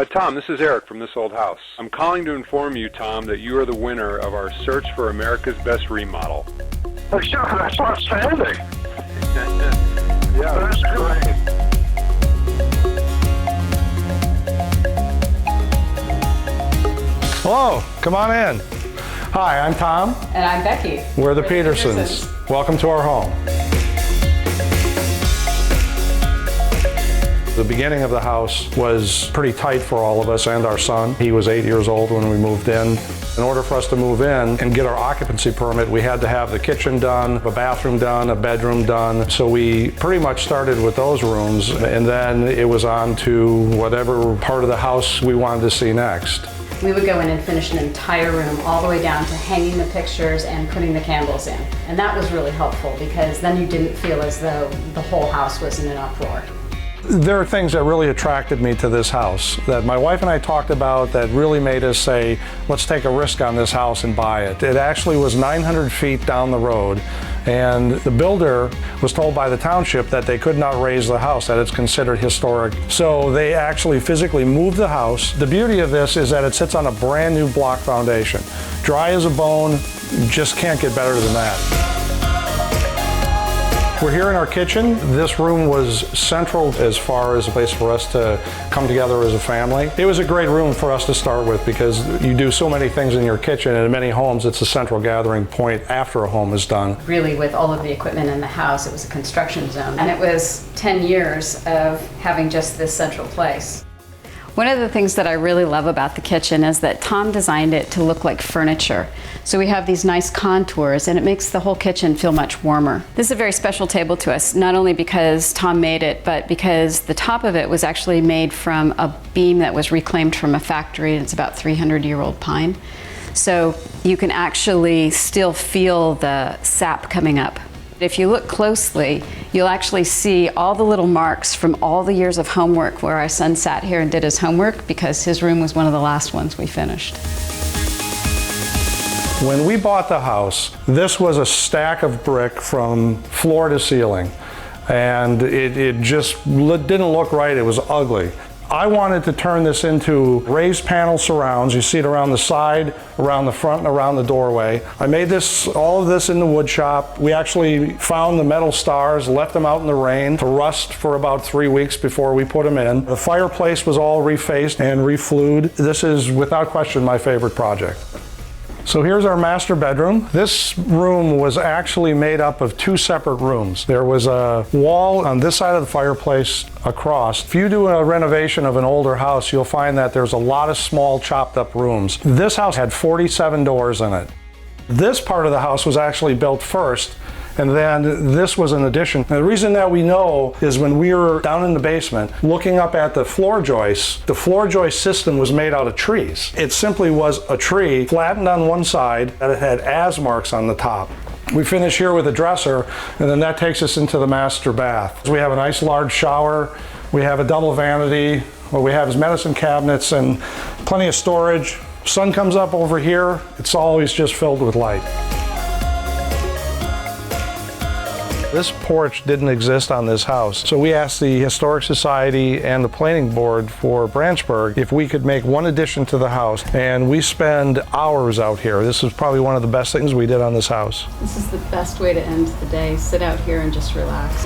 Tom, this is Eric from This Old House. I'm calling to inform you, Tom, that you are the winner of our Search for America's Best Remodel. Oh, sure, that's outstanding. Yeah, That's great. Hello, come on in. Hi, I'm Tom. And I'm Becky. We're the Petersons. Welcome to our home. The beginning of the house was pretty tight for all of us and our son. He was 8 years old when we moved in. In order for us to move in and get our occupancy permit, we had to have the kitchen done, a bathroom done, a bedroom done. So we pretty much started with those rooms, and then it was on to whatever part of the house we wanted to see next. We would go in and finish an entire room all the way down to hanging the pictures and putting the candles in. And that was really helpful because then you didn't feel as though the whole house was in an uproar. There are things that really attracted me to this house that my wife and I talked about that really made us say, let's take a risk on this house and buy it. It actually was 900 feet down the road, and the builder was told by the township that they could not raise the house, that it's considered historic. So they actually physically moved the house. The beauty of this is that it sits on a brand new block foundation. Dry as a bone, just can't get better than that. We're here in our kitchen. This room was central as far as a place for us to come together as a family. It was a great room for us to start with because you do so many things in your kitchen, and in many homes it's a central gathering point after a home is done. Really, with all of the equipment in the house, it was a construction zone. And it was 10 years of having just this central place. One of the things that I really love about the kitchen is that Tom designed it to look like furniture. So we have these nice contours and it makes the whole kitchen feel much warmer. This is a very special table to us, not only because Tom made it, but because the top of it was actually made from a beam that was reclaimed from a factory, and it's about 300-year-old pine. So you can actually still feel the sap coming up. If you look closely, you'll actually see all the little marks from all the years of homework where our son sat here and did his homework because his room was one of the last ones we finished. When we bought the house, this was a stack of brick from floor to ceiling, and it just didn't look right. It was ugly. I wanted to turn this into raised panel surrounds. You see it around the side, around the front, and around the doorway. I made all of this in the wood shop. We actually found the metal stars, left them out in the rain to rust for about 3 weeks before we put them in. The fireplace was all refaced and reflued. This is, without question, my favorite project. So here's our master bedroom. This room was actually made up of two separate rooms. There was a wall on this side of the fireplace across. If you do a renovation of an older house, you'll find that there's a lot of small chopped up rooms. This house had 47 doors in it. This part of the house was actually built first, and then this was an addition. And the reason that we know is when we were down in the basement looking up at the floor joists, the floor joist system was made out of trees. It simply was a tree flattened on one side, and it had as marks on the top. We finish here with a dresser, and then that takes us into the master bath. We have a nice large shower. We have a double vanity. What we have is medicine cabinets and plenty of storage. Sun comes up over here, it's always just filled with light. This porch didn't exist on this house, so we asked the Historic Society and the Planning Board for Branchburg if we could make one addition to the house, and we spend hours out here. This is probably one of the best things we did on this house. This is the best way to end the day. Sit out here and just relax.